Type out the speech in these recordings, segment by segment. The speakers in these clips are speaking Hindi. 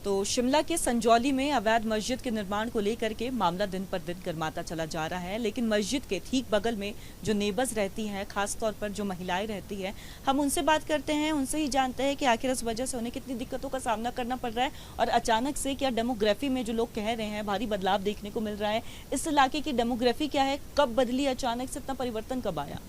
तो शिमला के संजौली में अवैध मस्जिद के निर्माण को लेकर के मामला दिन पर दिन गर्माता चला जा रहा है, लेकिन मस्जिद के ठीक बगल में जो नेबर्स रहती हैं, खास तौर पर जो महिलाएं रहती हैं, हम उनसे बात करते हैं, उनसे ही जानते हैं कि आखिर इस वजह से उन्हें कितनी दिक्कतों का सामना करना पड़ रहा है और अचानक से क्या डेमोग्राफी में जो लोग कह रहे हैं भारी बदलाव देखने को मिल रहा है। इस इलाके की डेमोग्राफी क्या है, कब बदली, अचानक से इतना परिवर्तन कब आया?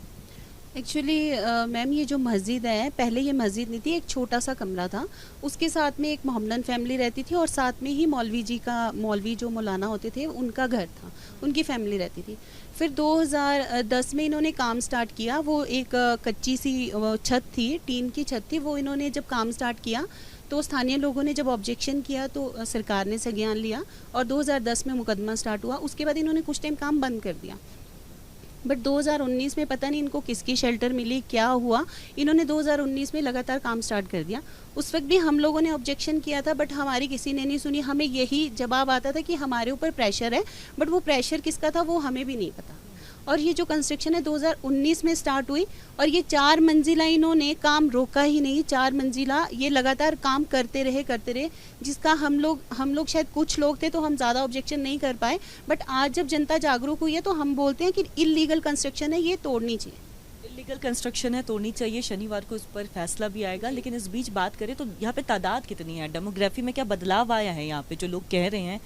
एक्चुअली मैम ये जो मस्जिद है, पहले ये मस्जिद नहीं थी, एक छोटा सा कमरा था, उसके साथ में एक मोहम्मदन फैमिली रहती थी और साथ में ही मौलवी जो मौलाना होते थे उनका घर था, उनकी फैमिली रहती थी। फिर 2010 में इन्होंने काम स्टार्ट किया। वो एक कच्ची सी छत थी, टीन की छत थी। वो इन्होंने जब काम स्टार्ट किया तो स्थानीय लोगों ने जब ऑब्जेक्शन किया तो सरकार ने संज्ञान लिया और 2010 में मुकदमा स्टार्ट हुआ। उसके बाद इन्होंने कुछ टाइम काम बंद कर दिया, बट 2019 में पता नहीं इनको किसकी शेल्टर मिली, क्या हुआ, इन्होंने 2019 में लगातार काम स्टार्ट कर दिया। उस वक्त भी हम लोगों ने ऑब्जेक्शन किया था, बट हमारी किसी ने नहीं सुनी। हमें यही जवाब आता था कि हमारे ऊपर प्रेशर है, बट वो प्रेशर किसका था वो हमें भी नहीं पता। और ये जो कंस्ट्रक्शन है 2019 में स्टार्ट हुई और ये 4 मंजिला इन्होंने काम रोका ही नहीं। 4 मंजिला ये लगातार काम करते रहे, जिसका हम लोग शायद कुछ लोग थे तो हम ज़्यादा ऑब्जेक्शन नहीं कर पाए, बट आज जब जनता जागरूक हुई है तो हम बोलते हैं कि इलीगल कंस्ट्रक्शन है, ये तोड़नी चाहिए। इलीगल कंस्ट्रक्शन है, तोड़नी चाहिए। शनिवार को इस पर फैसला भी आएगा, लेकिन इस बीच बात करें तो यहाँ पे तादाद कितनी है, डेमोग्राफी में क्या बदलाव आया है? यहाँ पे जो लोग कह रहे हैं,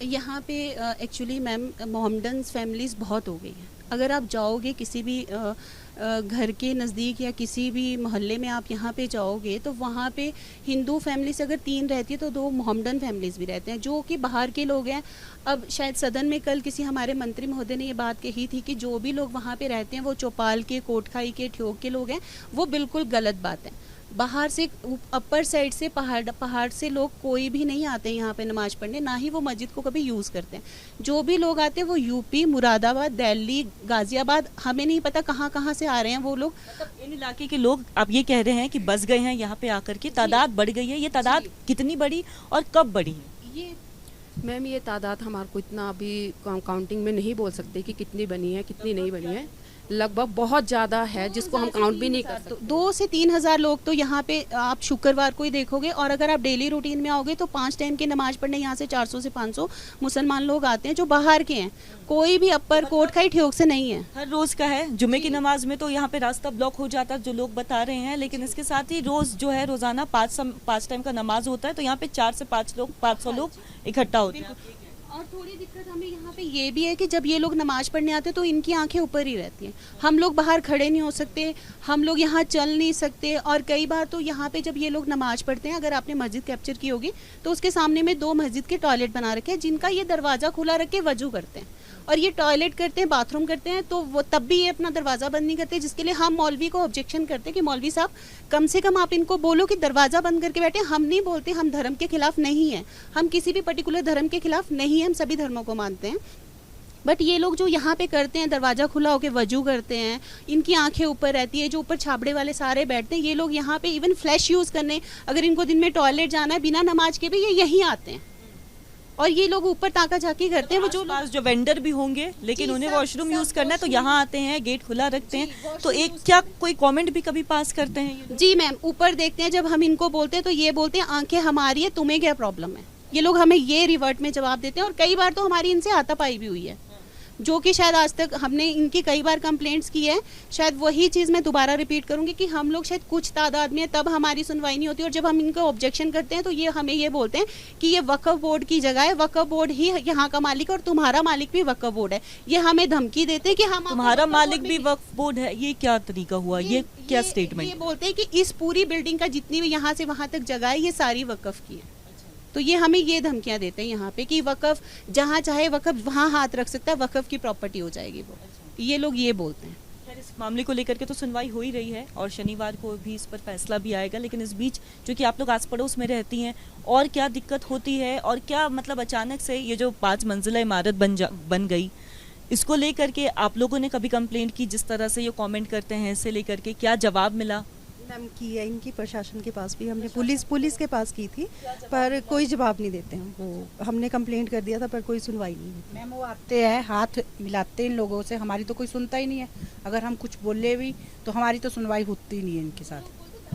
यहाँ पे एक्चुअली मैम मोहम्मदन फैमिलीज़ बहुत हो गई हैं। अगर आप जाओगे किसी भी घर के नज़दीक या किसी भी मोहल्ले में आप यहाँ पे जाओगे तो वहाँ पे हिंदू फैमिली से अगर 3 रहती है तो 2 मोहम्मदन फैमिलीज़ भी रहते हैं, जो कि बाहर के लोग हैं। अब शायद सदन में कल किसी हमारे मंत्री महोदय ने ये बात कही थी कि जो भी लोग वहाँ पे रहते हैं वो चौपाल के, कोटखाई के, ठियोग के लोग हैं। वो बिल्कुल गलत बात है। बाहर से, अपर साइड से, पहाड़ से लोग कोई भी नहीं आते यहाँ पे नमाज पढ़ने, ना ही वो मस्जिद को कभी यूज़ करते हैं। जो भी लोग आते हैं वो यूपी, मुरादाबाद, दिल्ली, गाजियाबाद, हमें नहीं पता कहाँ कहाँ से आ रहे हैं वो लोग। मतलब इन इलाके के लोग आप ये कह रहे हैं कि बस गए हैं यहाँ पे आकर के, तादाद बढ़ गई है। ये तादाद कितनी बढ़ी और कब बढ़ी है? ये मैम ये तादाद हमारे को इतना अभी काउंटिंग में नहीं बोल सकते कि कितनी बनी है, कितनी नहीं बनी है। लगभग बहुत ज़्यादा है, जिसको हम काउंट भी नहीं कर सकते। 2 से 3 हज़ार लोग तो यहाँ पे आप शुक्रवार को ही देखोगे, और अगर आप डेली रूटीन में आओगे तो 5 टाइम की नमाज पढ़ने यहाँ से 400 से 500 मुसलमान लोग आते हैं जो बाहर के हैं। कोई भी अपर कोटखाई ठियोग से नहीं है। हर रोज का है। जुमे की नमाज में तो यहाँ पे रास्ता ब्लॉक हो जाता है, जो लोग बता रहे हैं, लेकिन इसके साथ ही रोज जो है रोजाना 5 टाइम का नमाज होता है, तो यहाँ पे 4 से 500 लोग इकट्ठा होते हैं। और थोड़ी दिक्कत हमें यहाँ पे ये भी है कि जब ये लोग नमाज पढ़ने आते हैं तो इनकी आंखें ऊपर ही रहती हैं। हम लोग बाहर खड़े नहीं हो सकते, हम लोग यहाँ चल नहीं सकते। और कई बार तो यहाँ पे जब ये लोग नमाज पढ़ते हैं, अगर आपने मस्जिद कैप्चर की होगी तो उसके सामने में 2 मस्जिद के टॉयलेट बना रखे हैं, जिनका ये दरवाज़ा खुला रख के वजू करते हैं और ये टॉयलेट करते हैं, बाथरूम करते हैं, तो वो तब भी ये अपना दरवाज़ा बंद नहीं करते, जिसके लिए हम मौलवी को ऑब्जेक्शन करते हैं कि मौलवी साहब कम से कम आप इनको बोलो कि दरवाज़ा बंद करके बैठे। हम नहीं बोलते, हम धर्म के खिलाफ नहीं हैं, हम किसी भी पर्टिकुलर धर्म के खिलाफ नहीं हैं, हम सभी धर्मों को मानते हैं। बट ये लोग जो यहाँ पे करते हैं, दरवाज़ा खुला होकर वजू करते हैं, इनकी आंखें ऊपर रहती है, जो ऊपर छाबड़े वाले सारे बैठते हैं, ये लोग यहाँ पे इवन फ्लैश यूज़ करने, अगर इनको दिन में टॉयलेट जाना है बिना नमाज के भी ये यहीं आते हैं। और ये लोग ऊपर ताका झाकी करते हैं। वो जो वेंडर भी होंगे, लेकिन उन्हें वॉशरूम यूज करना है तो यहाँ आते हैं, गेट खुला रखते हैं। तो एक क्या कोई कमेंट भी कभी पास करते हैं? जी मैम, ऊपर देखते हैं, जब हम इनको बोलते हैं तो ये बोलते हैं आंखें हमारी है, तुम्हें क्या प्रॉब्लम है। ये लोग हमें ये रिवर्ट में जवाब देते हैं और कई बार तो हमारी इनसे हाथापाई भी हुई है, जो कि शायद आज तक हमने इनकी कई बार कंप्लेंट्स की है। शायद वही चीज़ मैं दोबारा रिपीट करूंगी कि हम लोग शायद कुछ तादाद में, तब हमारी सुनवाई नहीं होती, और जब हम इनको ऑब्जेक्शन करते हैं तो ये हमें ये बोलते हैं कि ये वक्फ बोर्ड की जगह है, वक्फ बोर्ड ही यहाँ का मालिक और तुम्हारा मालिक भी वक्फ बोर्ड है। ये हमें धमकी देते हैं कि हम तुम्हारा मालिक भी वक्फ बोर्ड है। ये क्या तरीका हुआ? ये क्या स्टेटमेंट? ये बोलते हैं कि इस पूरी बिल्डिंग का जितनी भी यहाँ से वहाँ तक जगह है, ये सारी वक्फ की है। तो ये हमें ये धमकियां देते हैं यहाँ पे कि वक़्फ़ जहाँ चाहे वक़्फ़ वहाँ हाथ रख सकता है, वक़्फ़ की प्रॉपर्टी हो जाएगी वो। ये लोग ये बोलते हैं। खैर, इस मामले को लेकर के तो सुनवाई हो ही रही है और शनिवार को भी इस पर फैसला भी आएगा, लेकिन इस बीच जो कि आप लोग आस पड़ोस में रहती हैं, और क्या दिक्कत होती है और क्या मतलब अचानक से ये जो 5 मंजिला इमारत बन गई, इसको लेकर के आप लोगों ने कभी कंप्लेंट की? जिस तरह से ये कॉमेंट करते हैं, इसे लेकर के क्या जवाब मिला? मैम की है, इनकी प्रशासन के पास भी हमने पुलिस के पास की थी, पर कोई जवाब नहीं देते हैं। वो हमने कंप्लेंट कर दिया था पर कोई सुनवाई नहीं होती। मैम वो आते हैं, हाथ मिलाते हैं इन लोगों से, हमारी तो कोई सुनता ही नहीं है। अगर हम कुछ बोले भी तो हमारी तो सुनवाई होती नहीं है इनके साथ।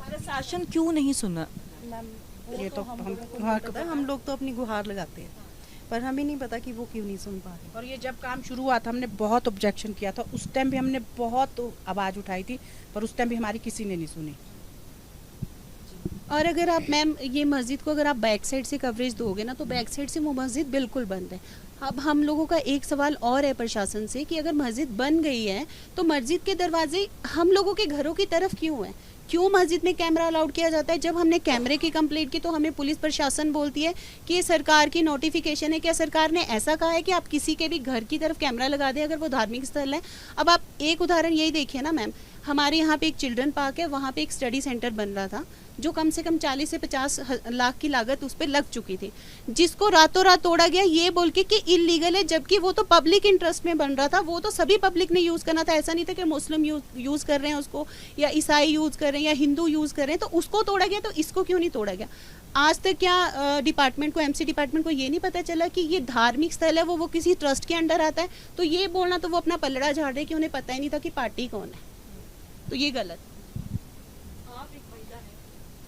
प्रशासन क्यों नहीं सुना? मैम ये तो हम पता है, हम लोग तो अपनी गुहार लगाते हैं, पर हमें नहीं पता कि वो क्यों नहीं सुन पा रहे। और ये जब काम शुरू हुआ था हमने बहुत ऑब्जेक्शन किया था, उस टाइम भी हमने बहुत आवाज़ उठाई थी, पर उस टाइम भी हमारी किसी ने नहीं सुनी। और अगर आप मैम ये मस्जिद को अगर आप बैक साइड से कवरेज दोगे ना, तो बैक साइड से वो मस्जिद बिल्कुल बंद है। अब हम लोगों का एक सवाल और है प्रशासन से कि अगर मस्जिद बन गई है तो मस्जिद के दरवाजे हम लोगों के घरों की तरफ क्यों है? क्यों मस्जिद में कैमरा अलाउड किया जाता है? जब हमने कैमरे की कंप्लेंट की तो हमें पुलिस प्रशासन बोलती है कि ये सरकार की नोटिफिकेशन है। क्या सरकार ने ऐसा कहा है कि आप किसी के भी घर की तरफ कैमरा लगा दें अगर वो धार्मिक स्थल है? अब आप एक उदाहरण यही देखिए ना मैम, हमारे यहाँ पे एक चिल्ड्रन पार्क है, वहाँ पे एक स्टडी सेंटर बन रहा था जो कम से कम 40 से 50 लाख की लागत उस पर लग चुकी थी, जिसको रातों रात तोड़ा गया ये बोल के कि इलीगल है, जबकि वो तो पब्लिक इंटरेस्ट में बन रहा था। वो तो सभी पब्लिक ने यूज़ करना था, ऐसा नहीं था कि मुस्लिम यूज़ कर रहे हैं उसको या ईसाई यूज़ कर रहे हैं या हिंदू यूज़ कर रहे हैं, तो उसको तोड़ा गया, तो इसको क्यों नहीं तोड़ा गया? आज तक क्या डिपार्टमेंट को, एमसी डिपार्टमेंट को ये नहीं पता चला कि ये धार्मिक स्थल है, वो किसी ट्रस्ट के अंडर आता है? तो ये बोलना तो वो अपना पलड़ा झाड़ रहे कि उन्हें पता ही नहीं था कि पार्टी कौन है, तो ये गलत। आप एक महिला हैं,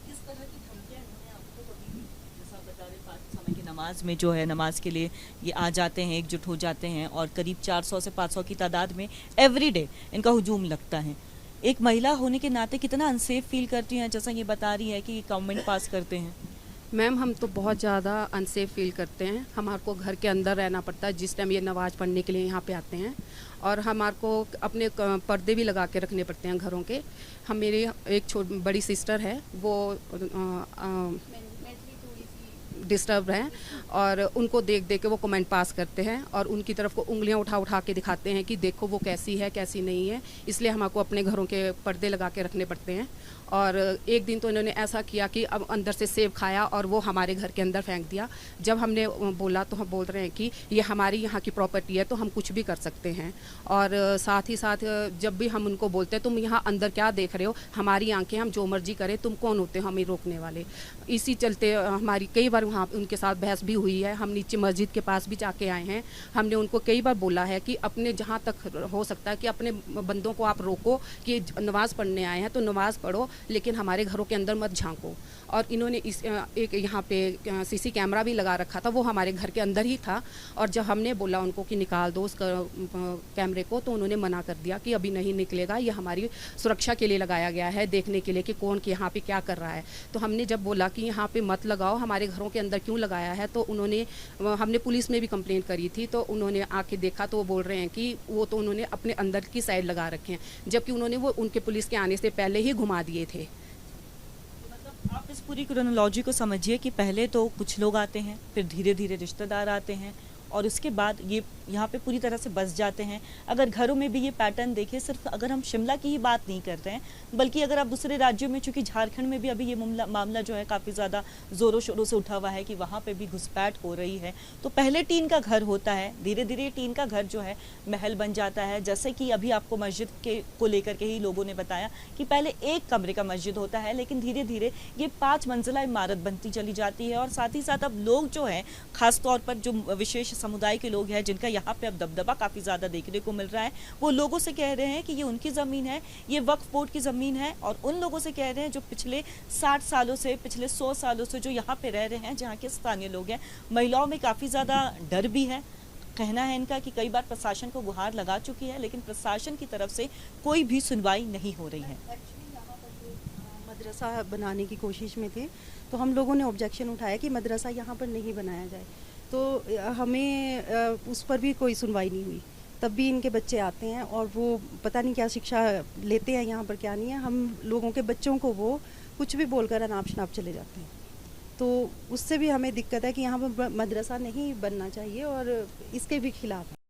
किस तरह की धमकियां इन्होंने आपको कभी, जैसा आप बता रहे पाँच समय की नमाज में जो है, नमाज के लिए ये आ जाते हैं, एकजुट हो जाते हैं और करीब 400 से 500 की तादाद में एवरीडे इनका हुजूम लगता है। एक महिला होने के नाते कितना अनसेफ फील करती हैं, जैसा ये बता रही है कि गवर्नमेंट पास करते हैं? मैम हम तो बहुत ज़्यादा अनसेफ फील करते हैं। हमारे को घर के अंदर रहना पड़ता है जिस टाइम ये नमाज़ पढ़ने के लिए यहाँ पे आते हैं, और हमारे को अपने पर्दे भी लगा के रखने पड़ते हैं घरों के। हम मेरी एक बड़ी सिस्टर है, वो डिस्टर्ब हैं और उनको देख देख के वो कमेंट पास करते हैं और उनकी तरफ को उंगलियां उठा उठा के दिखाते हैं कि देखो वो कैसी है कैसी नहीं है। इसलिए हमको अपने घरों के पर्दे लगा के रखने पड़ते हैं। और एक दिन तो इन्होंने ऐसा किया कि अब अंदर से सेब खाया और वो हमारे घर के अंदर फेंक दिया। जब हमने बोला तो हम बोल रहे हैं कि ये हमारी यहाँ की प्रॉपर्टी है तो हम कुछ भी कर सकते हैं। और साथ ही साथ जब भी हम उनको बोलते हैं तुम यहाँ अंदर क्या देख रहे हो, हमारी आंखें, हम जो मर्जी करें, तुम कौन होते हो हमें रोकने वाले। इसी चलते हमारी कई बार वहाँ उनके साथ बहस भी हुई है। हम नीचे मस्जिद के पास भी जाके आए हैं। हमने उनको कई बार बोला है कि अपने जहाँ तक हो सकता है कि अपने बंदों को आप रोको कि नमाज़ पढ़ने आए हैं तो नमाज़ पढ़ो, लेकिन हमारे घरों के अंदर मत झांको। और इन्होंने एक यहाँ पे सीसी कैमरा भी लगा रखा था, वो हमारे घर के अंदर ही था। और जब हमने बोला उनको कि निकाल दो उस कैमरे को, तो उन्होंने मना कर दिया कि अभी नहीं निकलेगा, ये हमारी सुरक्षा के लिए लगाया गया है, देखने के लिए कि कौन यहाँ पे क्या कर रहा है। तो हमने जब बोला कि यहाँ पे मत लगाओ, हमारे घरों के अंदर क्यों लगाया है, तो हमने पुलिस में भी कंप्लेंट करी थी। तो उन्होंने आके देखा तो वो बोल रहे हैं कि वो तो उन्होंने अपने अंदर की साइड लगा रखे हैं, जबकि उन्होंने वो उनके पुलिस के आने से पहले ही घुमा दिए थे। आप इस पूरी क्रोनोलॉजी को समझिए कि पहले तो कुछ लोग आते हैं, फिर धीरे धीरे रिश्तेदार आते हैं और उसके बाद ये यहाँ पे पूरी तरह से बस जाते हैं। अगर घरों में भी ये पैटर्न देखें, सिर्फ अगर हम शिमला की ही बात नहीं कर रहे हैं, बल्कि अगर आप दूसरे राज्यों में, चूँकि झारखंड में भी अभी ये मामला जो है काफ़ी ज़्यादा ज़ोरों शोरों से उठा हुआ है कि वहाँ पे भी घुसपैठ हो रही है। तो पहले टीन का घर होता है, धीरे धीरे टीन का घर जो है महल बन जाता है। जैसे कि अभी आपको मस्जिद को लेकर के ही लोगों ने बताया कि पहले एक कमरे का मस्जिद होता है, लेकिन धीरे धीरे ये 5 मंजिला इमारत बनती चली जाती है। और साथ ही साथ अब लोग जो हैं, खासतौर पर जो विशेष समुदाय के लोग हैं जिनका यहाँ पे अब दबदबा काफ़ी ज़्यादा देखने को मिल रहा है, वो लोगों से कह रहे हैं कि ये उनकी ज़मीन है, ये वक्फ बोर्ड की ज़मीन है। और उन लोगों से कह रहे हैं जो पिछले 60 सालों से, पिछले 100 सालों से जो यहाँ पे रह रहे हैं, जहाँ के स्थानीय लोग हैं। महिलाओं में काफ़ी ज़्यादा डर भी है। कहना है इनका कि कई बार प्रशासन को गुहार लगा चुकी है, लेकिन प्रशासन की तरफ से कोई भी सुनवाई नहीं हो रही है। मदरसा बनाने की कोशिश में थे तो हम लोगों ने ऑब्जेक्शन उठाया कि मदरसा यहाँ पर नहीं बनाया जाए, तो हमें उस पर भी कोई सुनवाई नहीं हुई। तब भी इनके बच्चे आते हैं और वो पता नहीं क्या शिक्षा लेते हैं यहाँ पर, क्या नहीं है। हम लोगों के बच्चों को वो कुछ भी बोलकर अनाप शनाप चले जाते हैं, तो उससे भी हमें दिक्कत है कि यहाँ पर मदरसा नहीं बनना चाहिए और इसके भी खिलाफ है।